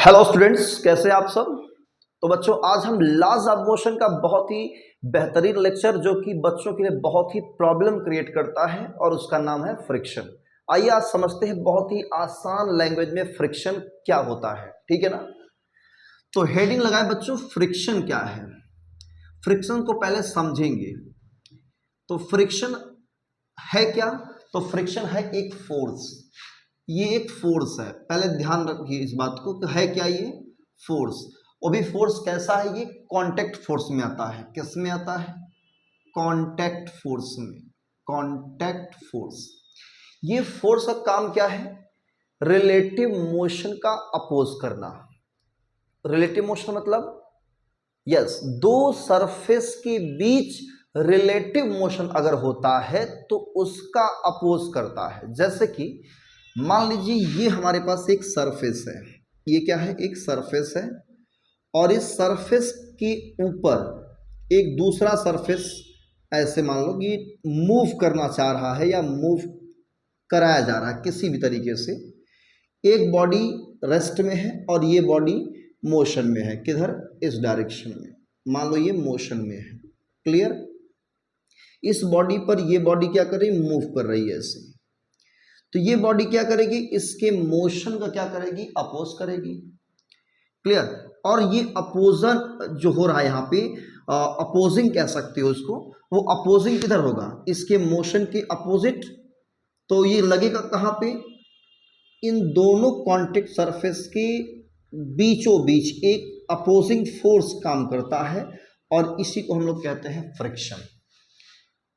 Hello students, कैसे हैं आप सब। तो बच्चों, आज हम लॉज ऑफ मोशन का बहुत ही बेहतरीन लेक्चर जो कि बच्चों के लिए बहुत ही प्रॉब्लम क्रिएट करता है और उसका नाम है फ्रिक्शन। आइए आज समझते हैं बहुत ही आसान लैंग्वेज में फ्रिक्शन क्या होता है। ठीक है ना। तो हेडिंग लगाए बच्चों, फ्रिक्शन क्या है। फ्रिक्शन को पहले समझेंगे। तो फ्रिक्शन है क्या। तो फ्रिक्शन है एक फोर्स। ये एक फोर्स है, पहले ध्यान रखिए इस बात को कि है क्या ये फोर्स। वो भी फोर्स कैसा है, ये कांटेक्ट फोर्स में आता है। किस में आता है? कांटेक्ट फोर्स में। Contact force. ये फोर्स का काम क्या है? रिलेटिव मोशन का अपोज करना। रिलेटिव मोशन मतलब यस, दो सरफेस के बीच रिलेटिव मोशन अगर होता है तो उसका अपोज करता है। जैसे कि मान लीजिए ये हमारे पास एक सरफेस है। ये क्या है? एक सरफेस है और इस सरफेस के ऊपर एक दूसरा सरफेस ऐसे मान लो कि मूव करना चाह रहा है या मूव कराया जा रहा है किसी भी तरीके से। एक बॉडी रेस्ट में है और ये बॉडी मोशन में है। किधर? इस डायरेक्शन में। मान लो ये मोशन में है। क्लियर? इस बॉडी पर ये बॉडी क्या कर रही है? मूव कर रही है ऐसे। तो ये बॉडी क्या करेगी? इसके मोशन का क्या करेगी? अपोज करेगी। क्लियर? और ये अपोजन जो हो रहा है यहाँ पे, अपोजिंग कह सकते हो इसको। वो अपोजिंग किधर होगा? इसके मोशन के अपोजिट। तो ये लगेगा कहाँ पे? इन दोनों कॉन्टेक्ट सरफेस के बीचों बीच एक अपोजिंग फोर्स काम करता है और इसी को हम लोग कहते हैं फ्रिक्शन।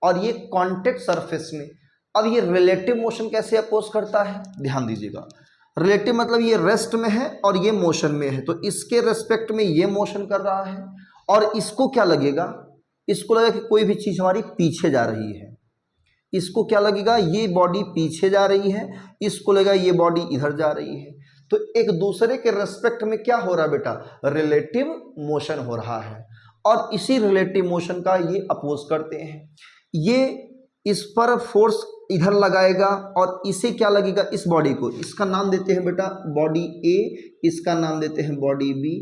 और ये कॉन्टेक्ट सरफेस में, अब ये रिलेटिव मोशन कैसे अपोज करता है, ध्यान दीजिएगा। रिलेटिव मतलब ये रेस्ट में है और ये मोशन में है, तो इसके रेस्पेक्ट में ये मोशन कर रहा है और इसको क्या लगेगा? इसको लगेगा कि कोई भी चीज हमारी पीछे जा रही है। इसको क्या लगेगा? ये बॉडी पीछे जा रही है। इसको लगेगा ये बॉडी इधर जा रही है। तो एक दूसरे के रेस्पेक्ट में क्या हो रहा है बेटा? रिलेटिव मोशन हो रहा है और इसी रिलेटिव मोशन का ये अपोज करते हैं। ये इस पर फोर्स इधर लगाएगा और इसे क्या लगेगा? इस बॉडी को, इसका नाम देते हैं बेटा बॉडी ए, इसका नाम देते हैं बॉडी बी।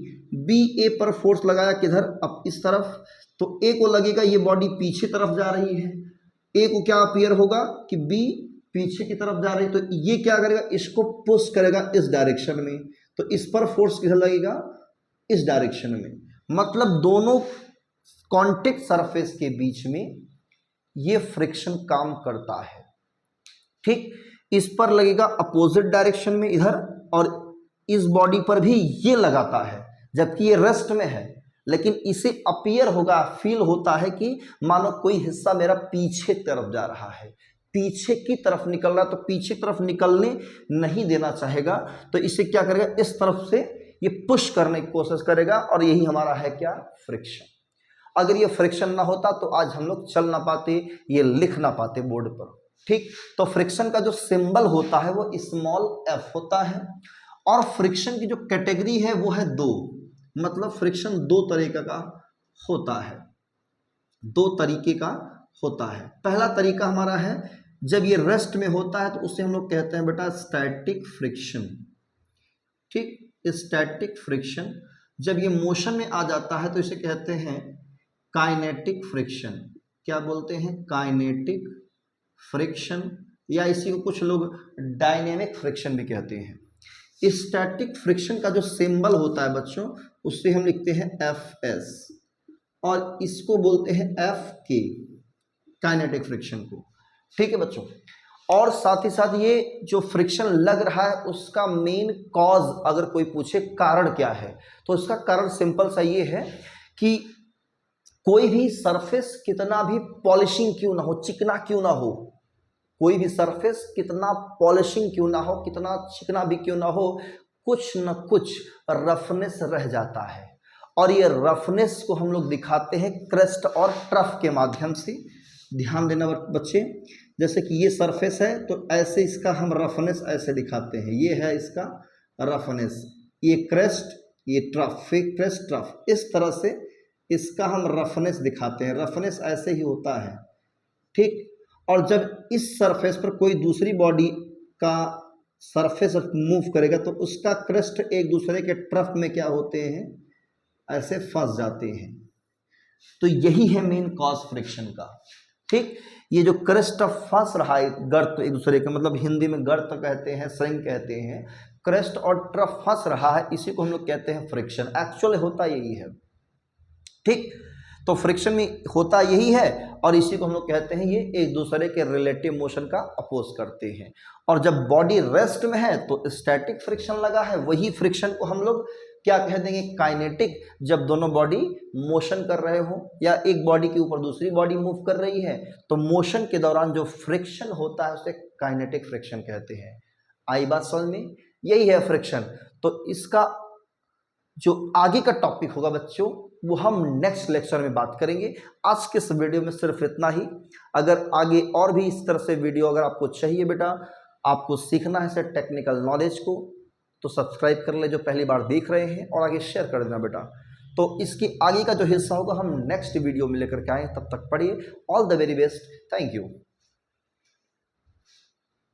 बी ए पर फोर्स लगाया किधर? अब इस तरफ। तो ए को लगेगा ये बॉडी पीछे तरफ जा रही है। ए को क्या अपीयर होगा कि बी पीछे की तरफ जा रही है। तो ये क्या करेगा? इसको पुश करेगा इस डायरेक्शन में। तो इस पर फोर्स किधर लगेगा? इस डायरेक्शन में। मतलब दोनों कॉन्टेक्ट सरफेस के बीच में ये फ्रिक्शन काम करता है। ठीक, इस पर लगेगा अपोजिट डायरेक्शन में इधर, और इस बॉडी पर भी ये लगाता है जबकि ये रेस्ट में है। लेकिन इसे अपीयर होगा, फील होता है कि मानो कोई हिस्सा मेरा पीछे तरफ जा रहा है, पीछे की तरफ निकल रहा, तो पीछे तरफ निकलने नहीं देना चाहेगा। तो इसे क्या करेगा? इस तरफ से ये पुश करने की कोशिश करेगा और यही हमारा है क्या? फ्रिक्शन। अगर ये फ्रिक्शन ना होता तो आज हम लोग चल ना पाते, ये लिख ना पाते बोर्ड पर। ठीक, तो फ्रिक्शन का जो सिंबल होता है वो स्मॉल एफ होता है। और फ्रिक्शन की जो कैटेगरी है वो है दो। मतलब फ्रिक्शन दो तरीके का होता है। दो तरीके का होता है। पहला तरीका हमारा है जब ये रेस्ट में होता है तो उसे हम लोग कहते हैं बेटा स्टैटिक फ्रिक्शन। ठीक, स्टैटिक फ्रिक्शन। जब ये मोशन में आ जाता है तो इसे कहते हैं काइनेटिक फ्रिक्शन। क्या बोलते हैं? काइनेटिक फ्रिक्शन, या इसी को कुछ लोग डायनेमिक फ्रिक्शन भी कहते हैं। स्टैटिक फ्रिक्शन का जो सिंबल होता है बच्चों, उससे हम लिखते हैं एफ एस और इसको बोलते हैं एफ के, काइनेटिक फ्रिक्शन को। ठीक है बच्चों। और साथ ही साथ ये जो फ्रिक्शन लग रहा है उसका मेन कॉज अगर कोई पूछे कारण क्या है, तो उसका कारण सिंपल सा ये है कि कोई भी सरफेस कितना भी पॉलिशिंग क्यों ना हो, चिकना क्यों ना हो, कोई भी सरफेस कितना पॉलिशिंग क्यों ना हो, कितना चिकना भी क्यों ना हो, कुछ न कुछ रफनेस रह जाता है। और ये रफनेस को हम लोग दिखाते हैं क्रेस्ट और ट्रफ के माध्यम से। ध्यान देना बच्चे, जैसे कि ये सरफेस है तो ऐसे इसका हम रफनेस ऐसे दिखाते हैं। ये है इसका रफनेस, ये क्रेस्ट, ये ट्रफ, फिर क्रेस्ट ट्रफ, इस तरह से इसका हम रफनेस दिखाते हैं। रफनेस ऐसे ही होता है। ठीक, और जब इस सरफेस पर कोई दूसरी बॉडी का सरफेस मूव करेगा तो उसका क्रस्ट एक दूसरे के ट्रफ में क्या होते हैं, ऐसे फंस जाते हैं। तो यही है मेन कॉज फ्रिक्शन का। ठीक, ये जो क्रस्ट फंस रहा है, गर्त एक दूसरे के, मतलब हिंदी में गर्त कहते हैं, श्रिंक कहते हैं, क्रस्ट और ट्रफ फंस रहा है, इसी को हम लोग कहते हैं फ्रिक्शन। एक्चुअली होता यही है। ठीक, तो फ्रिक्शन में होता यही है और इसी को हम लोग कहते हैं, ये एक दूसरे के रिलेटिव मोशन का अपोज करते हैं। और जब बॉडी रेस्ट में है तो स्टैटिक फ्रिक्शन लगा है, वही फ्रिक्शन को हम लोग क्या कह देंगे, काइनेटिक। जब दोनों बॉडी मोशन कर रहे हो या एक बॉडी के ऊपर दूसरी बॉडी मूव कर रही है तो मोशन के दौरान जो फ्रिक्शन होता है उसे काइनेटिक फ्रिक्शन कहते हैं। आई बात समझ में? यही है फ्रिक्शन। तो इसका जो आगे का टॉपिक होगा बच्चों वो हम नेक्स्ट लेक्चर में बात करेंगे। आज के इस वीडियो में सिर्फ इतना ही। अगर आगे और भी इस तरह से वीडियो अगर आपको चाहिए बेटा, आपको सीखना है सर टेक्निकल नॉलेज को, तो सब्सक्राइब कर ले जो पहली बार देख रहे हैं, और आगे शेयर कर देना बेटा। तो इसकी आगे का जो हिस्सा होगा हम नेक्स्ट वीडियो में लेकर के आए, तब तक पढ़िए। All the very best, thank you.